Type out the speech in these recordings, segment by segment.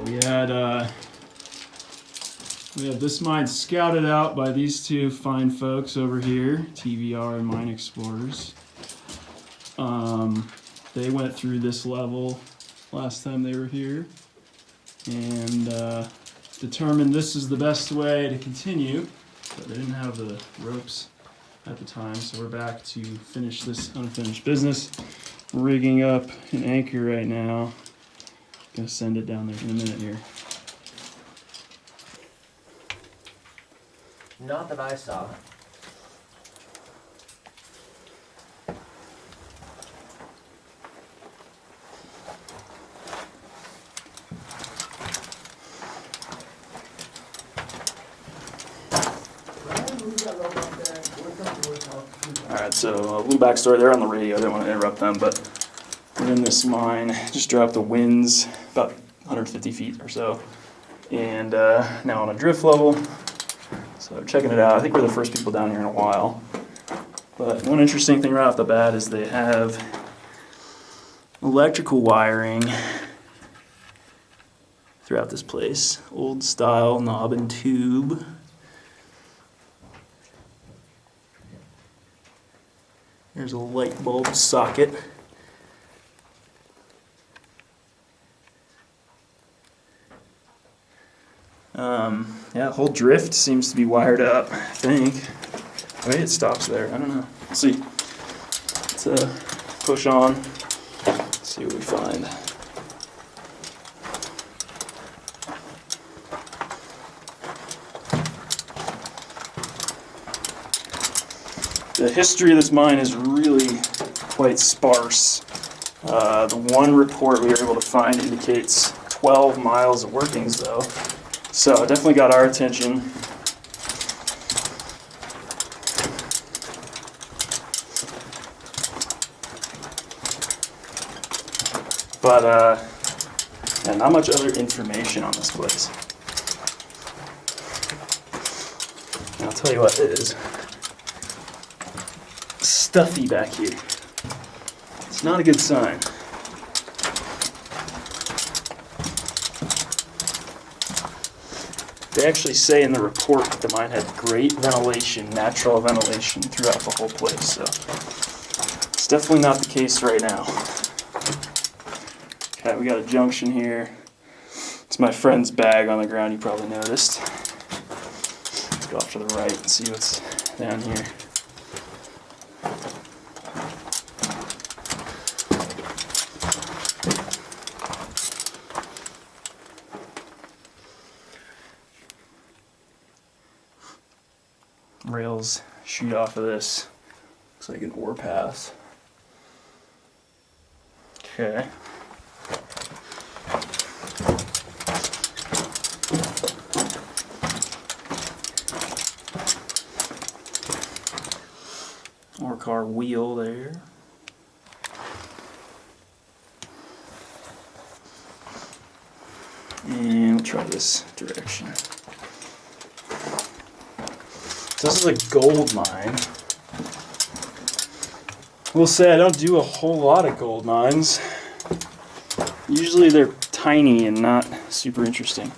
We had this mine scouted out by these two fine folks over here, TVR and Mine Explorers. They went through this level last time they were here and determined this is the best way to continue, but they didn't have the ropes at the time, so we're back to finish this unfinished business. Rigging up an anchor right now. Gonna send it down there in a minute here. Not that I saw. Alright, so a little backstory. They're on the radio, I didn't want to interrupt them, but we're in this mine, just dropped the winds about 150 feet or so, and now on a drift level, so checking it out. I think we're the first people down here in a while, but one interesting thing right off the bat is they have electrical wiring throughout this place, old style knob and tube. There's a light bulb socket. Yeah, the whole drift seems to be wired up, I think. Maybe it stops there, I don't know. Let's see. Let's push on, see what we find. The history of this mine is really quite sparse. The one report we were able to find indicates 12 miles of workings though. So it definitely got our attention. But yeah, not much other information on this place. And I'll tell you what, it is stuffy back here. It's not a good sign. They actually say in the report that the mine had great ventilation, natural ventilation throughout the whole place, so it's definitely not the case right now. Okay, we got a junction here. It's my friend's bag on the ground, you probably noticed. Let's go off to the right and see what's down here. Rails shoot off of this. Looks like an ore path. Okay. Ore car wheel there. And we'll try this direction. This is a gold mine. We'll say I don't do a whole lot of gold mines. Usually they're tiny and not super interesting.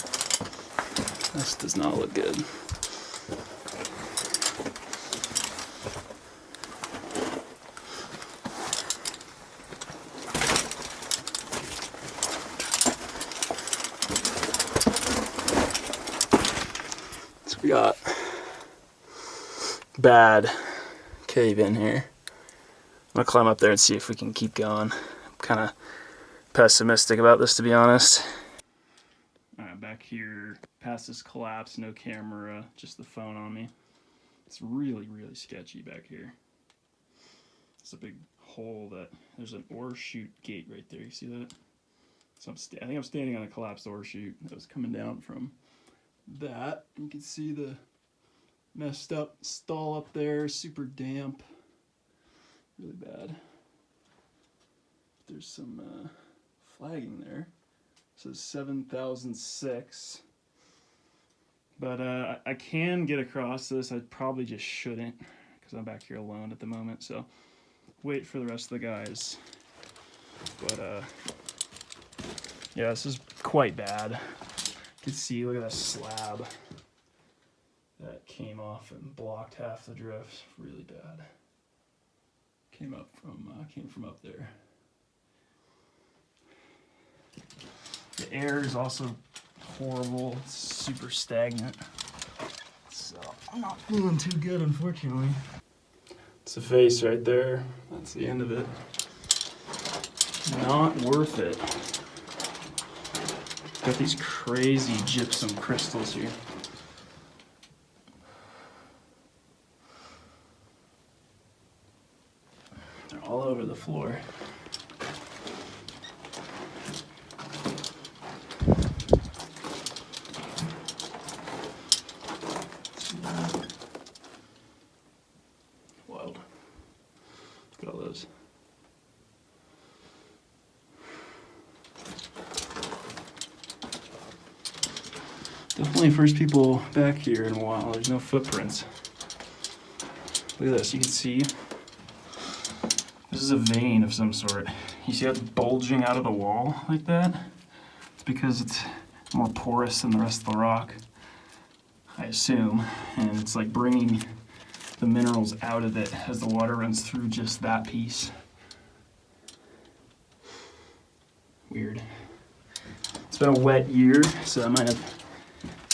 This does not look good. So we got bad cave in here. I'm gonna climb up there and see if we can keep going. I'm kind of pessimistic about this, to be honest. Alright, back here, past this collapse, no camera, just the phone on me. It's really, really sketchy back here. It's a big hole that, there's an ore chute gate right there, you see that? So I think I'm standing on a collapsed ore chute that was coming down from that. You can see the messed up stall up there, super damp, really bad. There's some flagging there. It says 7006. But I can get across this. I probably just shouldn't because I'm back here alone at the moment. So wait for the rest of the guys. But Yeah, this is quite bad. You can see, look at that slab that came off and blocked half the drifts. Really bad. Came from up there. The air is also horrible. It's super stagnant. So I'm not feeling too good, unfortunately. It's the face right there. That's the end of it. Not worth it. Got these crazy gypsum crystals here. They're all over the floor. Wild. Look at all those. Definitely first people back here in a while. There's no footprints. Look at this, you can see. This is a vein of some sort. You see how it's bulging out of the wall like that? It's because it's more porous than the rest of the rock, I assume. And it's like bringing the minerals out of it as the water runs through just that piece. Weird. It's been a wet year, so that might have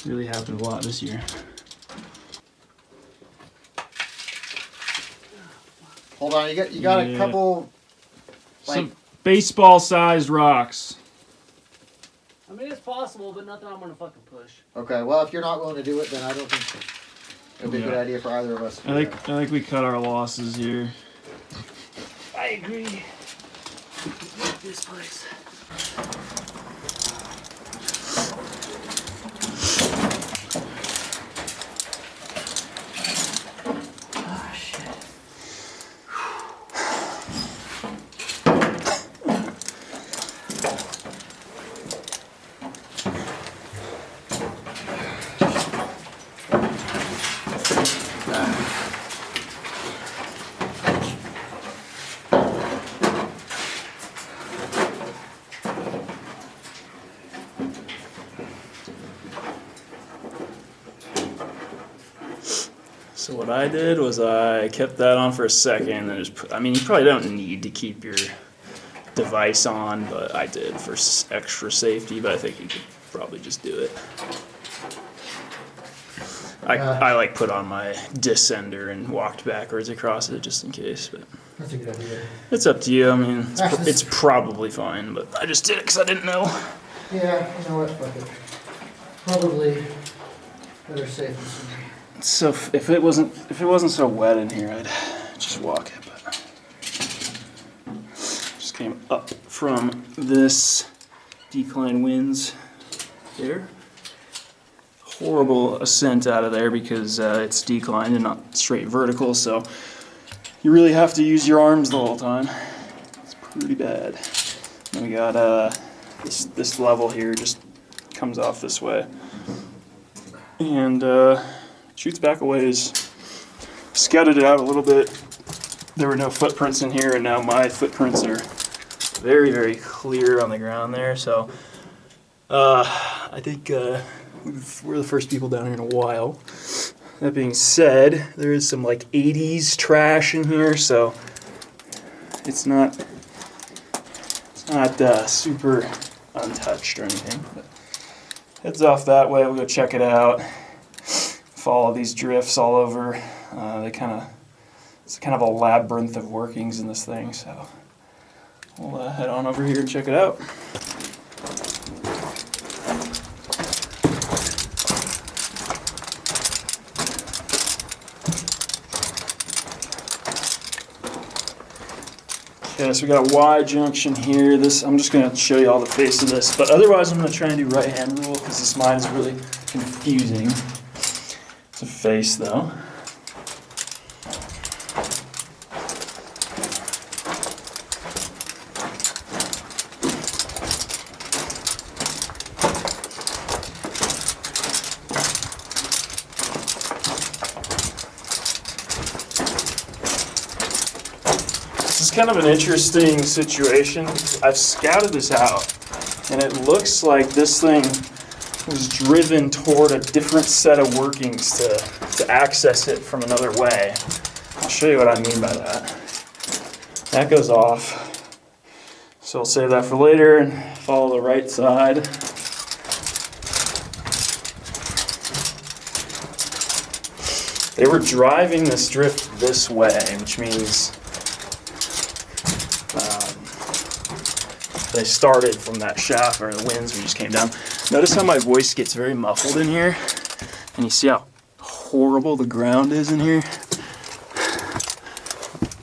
really happened a lot this year. Hold on, you got a couple like some baseball-sized rocks. I mean, it's possible, but nothing I'm gonna fucking push. Okay, well, if you're not willing to do it, then I don't think it'd be a good idea for either of us. I think we cut our losses here. I agree. This place. Ah, shit. So what I did was I kept that on for a second and just put, I mean, you probably don't need to keep your device on, but I did for extra safety, but I think you could probably just do it. I like put on my descender and walked backwards across it just in case, but That's a good idea. it's up to you. I mean, it's probably fine, but I just did it because I didn't know. Yeah, you know what? Fuck it. Probably better safe than sorry. So if it wasn't so wet in here, I'd just walk it. But just came up from this decline winds there. Horrible ascent out of there because it's declined and not straight vertical. So you really have to use your arms the whole time. It's pretty bad. And we got this level here just comes off this way and shoots back a ways. Scouted it out a little bit. There were no footprints in here, and now my footprints are very, very clear on the ground there. So I think we're the first people down here in a while. That being said, there is some like 80s trash in here, so it's not super untouched or anything. But heads off that way. We'll go check it out. Follow these drifts all over. It's kind of a labyrinth of workings in this thing, so we'll head on over here and check it out. Okay, so we got a Y junction here. I'm just going to show you all the face of this, but otherwise I'm going to try and do right hand rule because this mine is really confusing. It's a face though. This is kind of an interesting situation. I've scouted this out And it looks like this thing was driven toward a different set of workings to access it from another way. I'll show you what I mean by that. That goes off. So I'll save that for later and follow the right side. They were driving this drift this way, which means they started from that shaft where the winds just came down. Notice how my voice gets very muffled in here? And you see how horrible the ground is in here?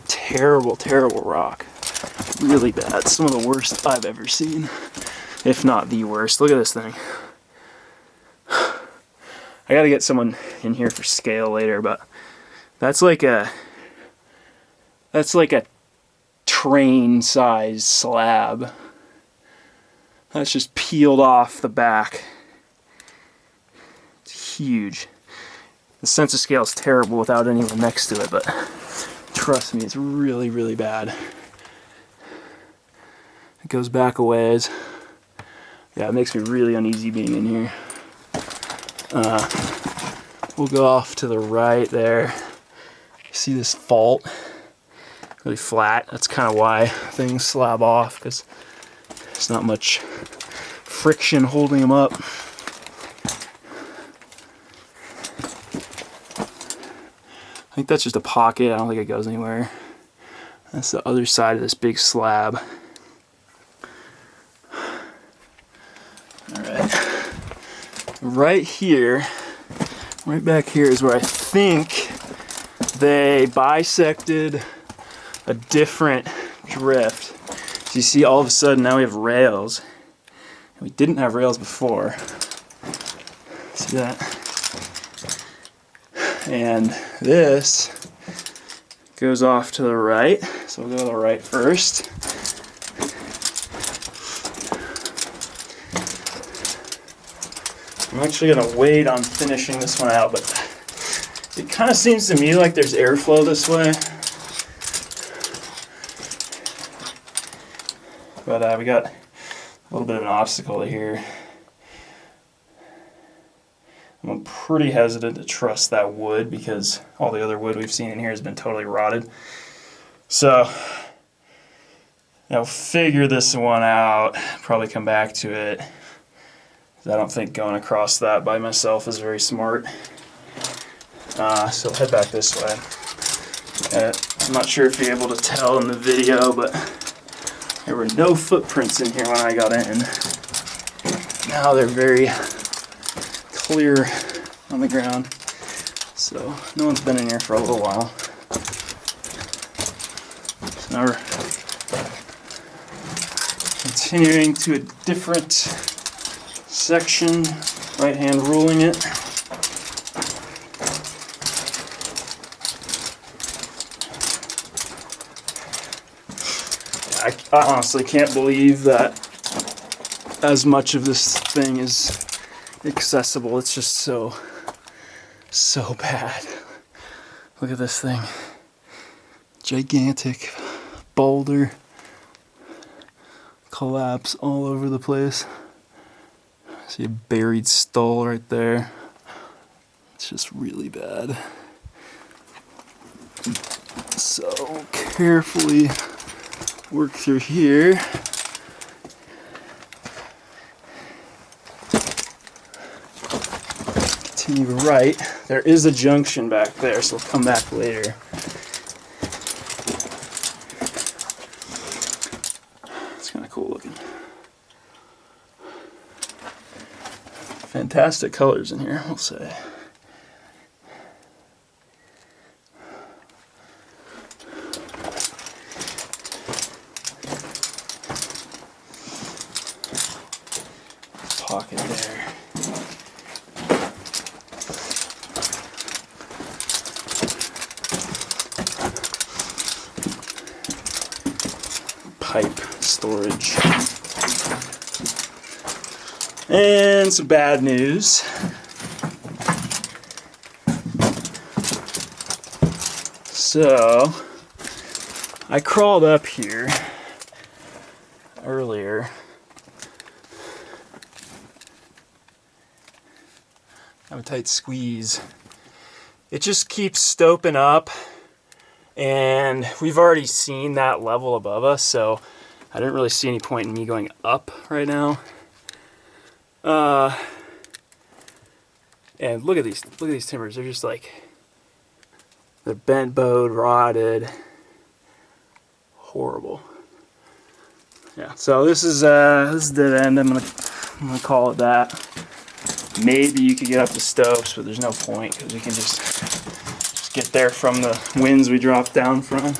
Terrible, terrible rock. Really bad. Some of the worst I've ever seen, if not the worst. Look at this thing. I gotta get someone in here for scale later, but that's like a train-sized slab. That's just peeled off the back. It's huge. The sense of scale is terrible without anyone next to it, but trust me, it's really, really bad. It goes back a ways. Yeah, it makes me really uneasy being in here. We'll go off to the right there. See this fault? Really flat. That's kind of why things slab off, because there's not much friction holding them up. I think that's just a pocket. I don't think it goes anywhere. That's the other side of this big slab. Alright. Right here, right back here is where I think they bisected a different drift. So you see all of a sudden now we have rails. And we didn't have rails before. See that? And this goes off to the right. So we'll go to the right first. I'm actually going to wait on finishing this one out, but it kind of seems to me like there's airflow this way. But we got a little bit of an obstacle here. I'm pretty hesitant to trust that wood because all the other wood we've seen in here has been totally rotted. So I'll figure this one out, probably come back to it. I don't think going across that by myself is very smart. So head back this way. I'm not sure if you're able to tell in the video, but there were no footprints in here when I got in. Now they're very clear on the ground. So no one's been in here for a little while. So now we're continuing to a different section, right hand ruling it. I honestly can't believe that as much of this thing is accessible. It's just so bad. Look at this thing. Gigantic boulder. Collapse all over the place. See a buried skull right there. It's just really bad. So carefully work through here. Continue right. There is a junction back there, so we'll come back later. It's kind of cool looking. Fantastic colors in here, we'll say. Pocket there. Pipe storage. And some bad news. So, I crawled up here earlier have a tight squeeze. It just keeps stoping up, and we've already seen that level above us, so I didn't really see any point in me going up right now. And look at these timbers. They're just like, they're bent bowed, rotted, horrible. Yeah. So this is dead end. I'm gonna call it that. Maybe you could get up to Stopes, but there's no point because we can just get there from the winds we dropped down from.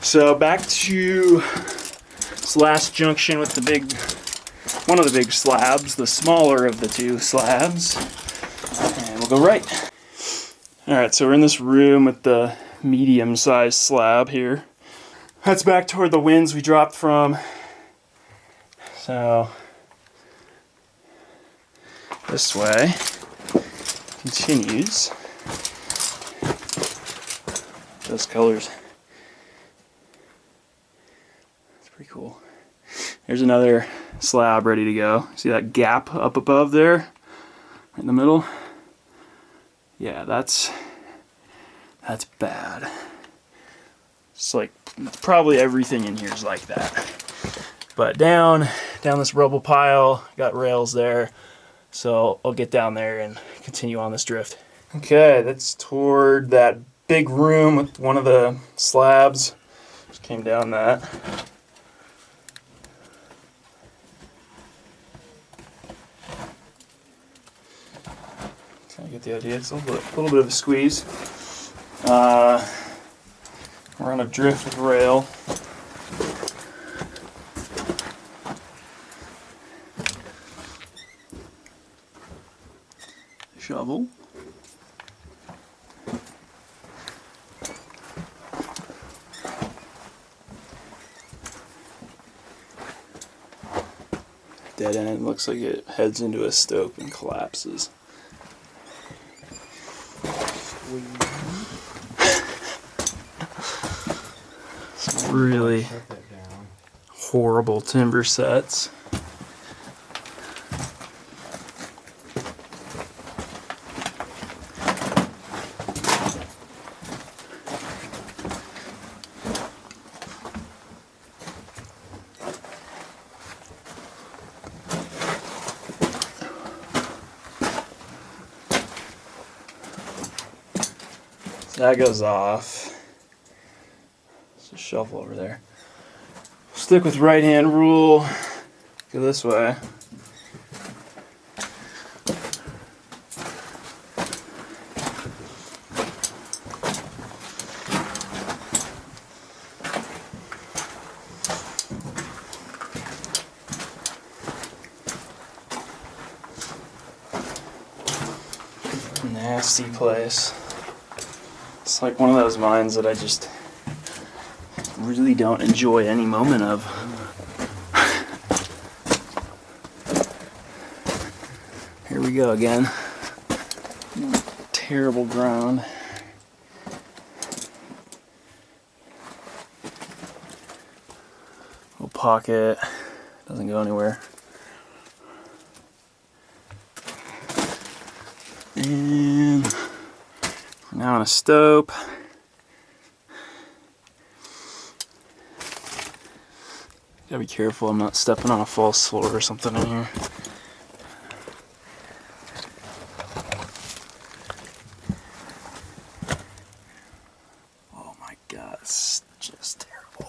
So back to this last junction with one of the big slabs, the smaller of the two slabs, and we'll go right. All right, so we're in this room with the medium-sized slab here. That's back toward the winds we dropped from. So this way continues. Those colors. It's pretty cool. Here's another slab ready to go. See that gap up above there? Right in the middle? Yeah, that's bad. It's like probably everything in here is like that. But down this rubble pile, got rails there. So I'll get down there and continue on this drift. Okay, that's toward that big room with one of the slabs. Just came down that. Kind of get the idea. It's a little bit of a squeeze. We're on a drift with rail. Shovel. Dead end. Looks like it heads into a stope and collapses. Some really horrible timber sets. That goes off. There's a shovel over there. Stick with right hand rule. Go this way. Nasty place. It's like one of those mines that I just really don't enjoy any moment of. Here we go again. Terrible ground. Little pocket. Doesn't go anywhere. And we're now on a stope. Gotta be careful I'm not stepping on a false floor or something in here. Oh my god, it's just terrible.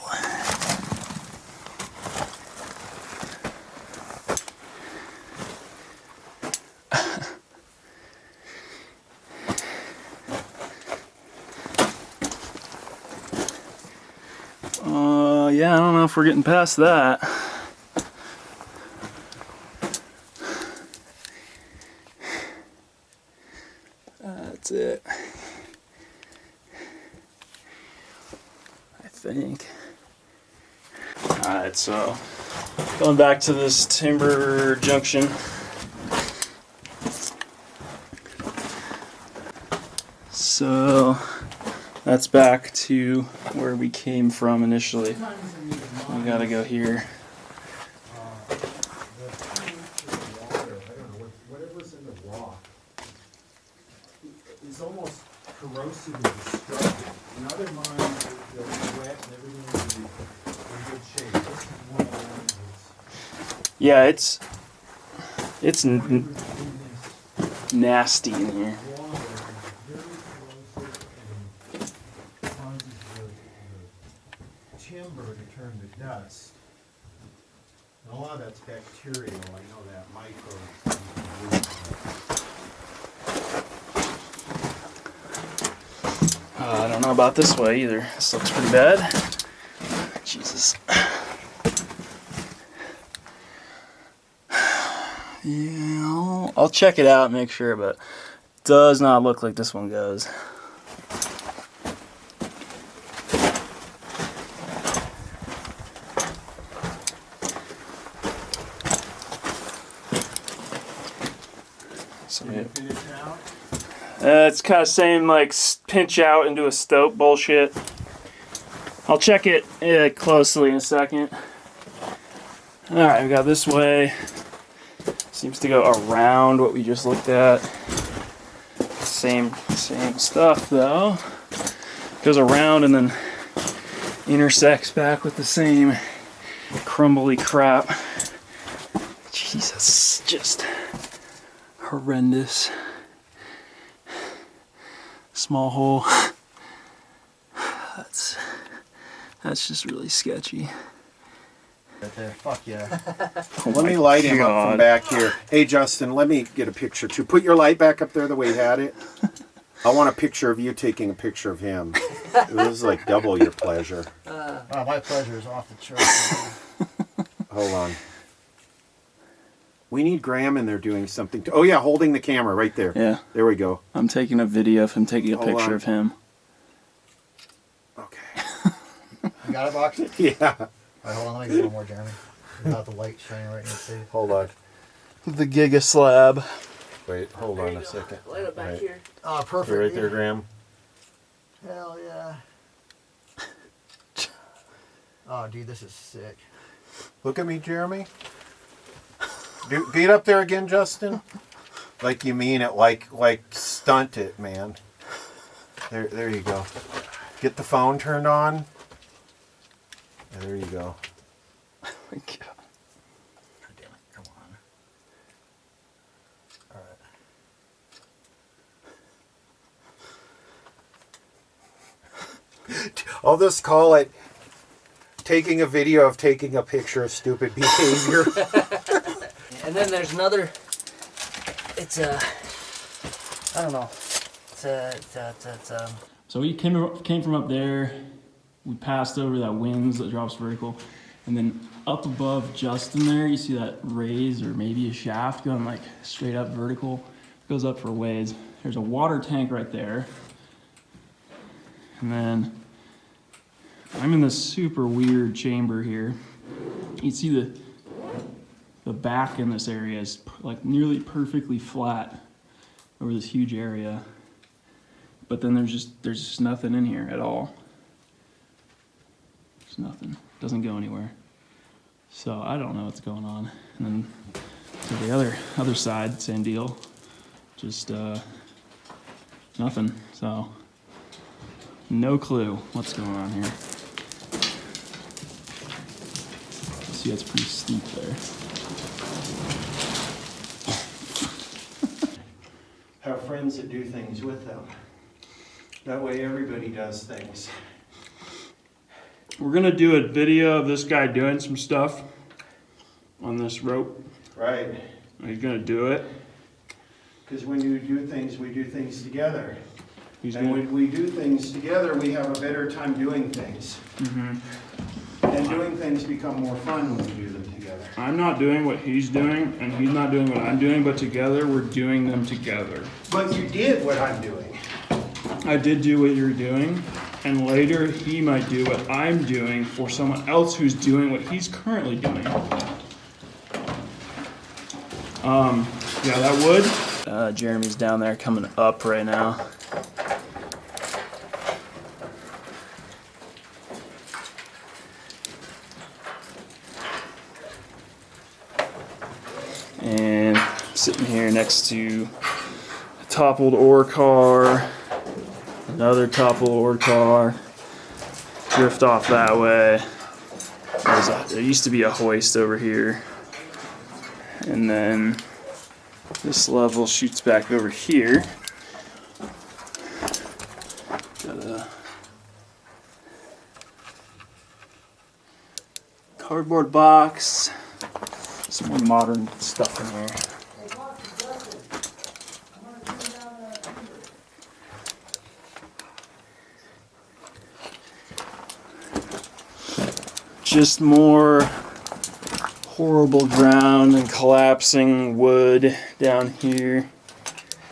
Yeah, I don't know if we're getting past that. That's it. I think. Alright, so going back to this timber junction. So that's back to where we came from initially. We gotta go here. corrosive and destructive. In other mines, they'll be wet and everything will be in good shape. This is one of the ones Yeah, it's that's nasty in here. water is very corrosive and causes the timber to turn to dust. And a lot of that's bacterial. I know that microbes. I don't know about this way either. This looks pretty bad. Jesus. Yeah, I'll check it out and make sure, but it does not look like this one goes. So, Did you finish out? it's kind of same like pinch out into a stope bullshit. I'll check it closely in a second. Alright, we got this way. Seems to go around what we just looked at. Same stuff though. Goes around and then intersects back with the same crumbly crap. Jesus, just horrendous. Small hole. That's just really sketchy. Right there. Fuck yeah. Let me light him up from back here. Hey, Justin, let me get a picture too. Put your light back up there the way you had it. I want a picture of you taking a picture of him. This is like double your pleasure. My pleasure is off the charts. Hold on. We need Graham in there doing something. Oh, yeah, holding the camera right there. Yeah. There we go. I'm taking a video of him taking a Hold picture on. of him. Okay. You got it, Box? Yeah. Alright, hold on, let me get one more, Jeremy. Without the light shining right in your face. Hold on. The Giga Slab. Wait, hold on a second. Light up back Right. here. Oh, perfect. Right there, Graham. Hell yeah. Oh, dude, this is sick. Look at me, Jeremy. Get up there again, Justin. Like you mean it, like stunt it, man. There you go. Get the phone turned on. There you go. Oh my God. God damn it, come on. Alright. I'll just call it taking a video of taking a picture of stupid behavior. And then there's another. It's I don't know. So we came from up there. We passed over that winds that drops vertical, and then up above Justin there, you see that raise or maybe a shaft going like straight up vertical. Goes up for a ways. There's a water tank right there, and then I'm in this super weird chamber here. You see the back in this area is like nearly perfectly flat over this huge area, but then there's just nothing in here at all. There's nothing. Doesn't go anywhere. So I don't know what's going on. And then to the other side, same deal. Just nothing. So no clue what's going on here. See, it's pretty steep there. Have friends that do things with them. That way everybody does things. We're gonna do a video of this guy doing some stuff on this rope. Right. He's gonna do it. Because when you do things, we do things together. He's And gonna. when we do things together, we have a better time doing things. Mhm. And doing things become more fun when we do them together. I'm not doing what he's doing, and he's not doing what I'm doing, but together we're doing them together. But you did what I'm doing. I did do what you're doing, and later he might do what I'm doing for someone else who's doing what he's currently doing. Yeah, that would. Jeremy's down there coming up right now. And I'm sitting here next to a toppled ore car. Another topple ore car. Drift off that way. There used to be a hoist over here. And then this level shoots back over here. Got a cardboard box. Some more modern stuff in here. Just more horrible ground and collapsing wood down here.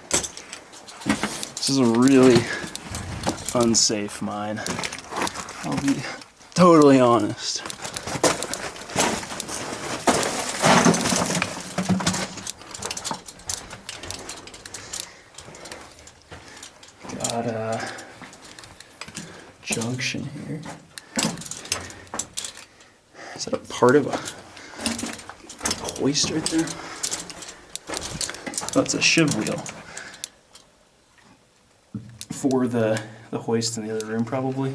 This is a really unsafe mine. I'll be totally honest. Got a junction here. Is that a part of a hoist right there? That's a shiv wheel for the hoist in the other room, probably.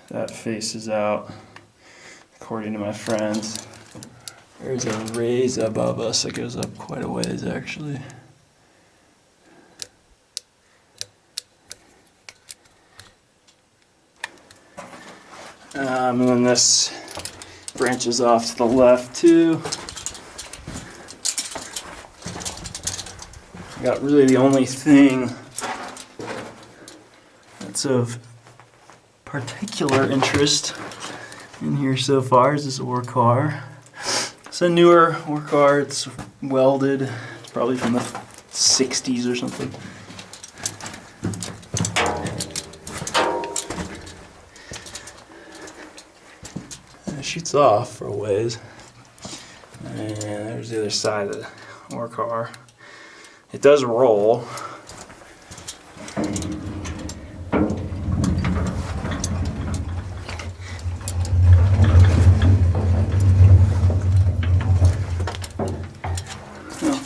That faces out, according to my friends. There's a raise above us that goes up quite a ways, actually. And then this branches off to the left too. Got really the only thing that's of particular interest in here so far is this ore car. It's a newer ore car. It's welded. It's probably from the 60s or something. It shoots off for a ways. And there's the other side of the ore car. It does roll.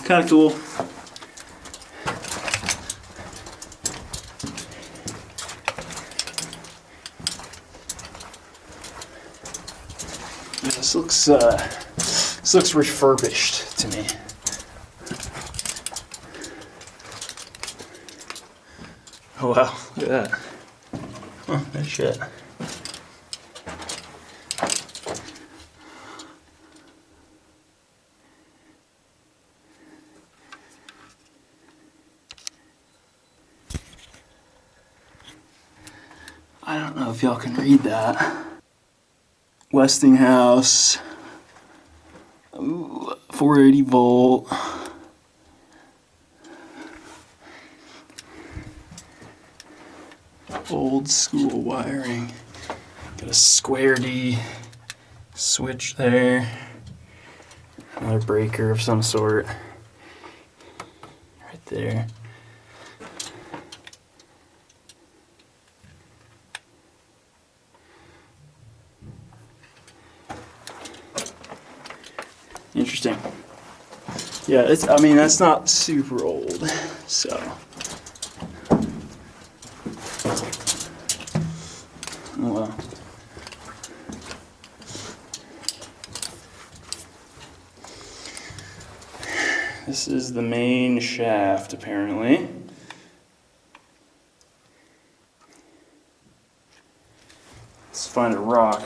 Kind of cool. Yeah, this looks refurbished to me. Oh wow, look at that. Oh, nice shit. I don't know if y'all can read that. Westinghouse, 480 volt. Old school wiring. Got a square D switch there. Another breaker of some sort. Right there. Interesting. Yeah, I mean, that's not super old, so. Oh, wow. This is the main shaft, apparently. Let's find a rock.